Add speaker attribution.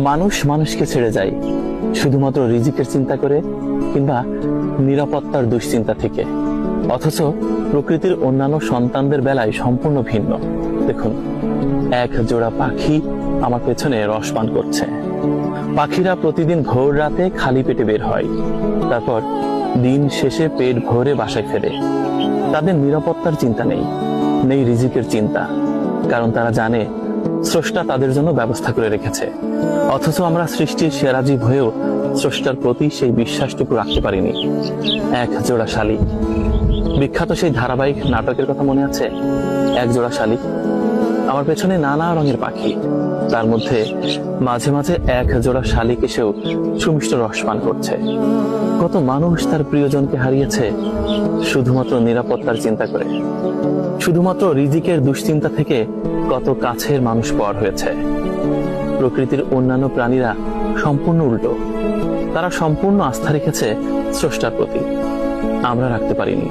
Speaker 1: মানুষ মানুষকে ছেড়ে যায় শুধুমাত্র রিজিকের চিন্তা করে কিংবা নিরাপত্তার দুশ্চিন্তা থেকে, অথচ প্রকৃতির অন্যান্য সন্তানদের বেলায় সম্পূর্ণ ভিন্ন। দেখুন, এক জোড়া পাখি আমার পেছনে রস পান করছে। পাখিরা প্রতিদিন ভোর রাতে খালি পেটে বের হয়, তারপর দিন শেষে পেট ভরে বাসায় ফেরে। তাদের নিরাপত্তার চিন্তা নেই, নেই রিজিকের চিন্তা, কারণ তারা জানে স্রষ্টা তাদের জন্য ব্যবস্থা করে রেখেছে। অথচ আমরা সৃষ্টির সেরা জীব হয়েও স্রষ্টার প্রতি সেই বিশ্বাসটুকু রাখতে পারিনি। এক জোড়া শালিক, বিখ্যাত সেই ধারাবাহিক নাটকের কথা মনে আছে? এক জোড়া শালিক। আমার পেছনে নানা রঙের পাখি, তার মধ্যে মাঝে মাঝে এক জোড়া শালিক এসেও সুমিষ্ট রস পান করছে। কত মানুষ তার প্রিয়জনকে হারিয়েছে শুধুমাত্র নিরাপত্তার চিন্তা করে, শুধুমাত্র রিজিকের দুশ্চিন্তা থেকে কত কাছের মানুষ পর হয়েছে। প্রকৃতির অন্যান্য প্রাণীরা সম্পূর্ণ উল্টো, তারা সম্পূর্ণ আস্থা রেখেছে স্রষ্টার প্রতি, আমরা রাখতে পারিনি।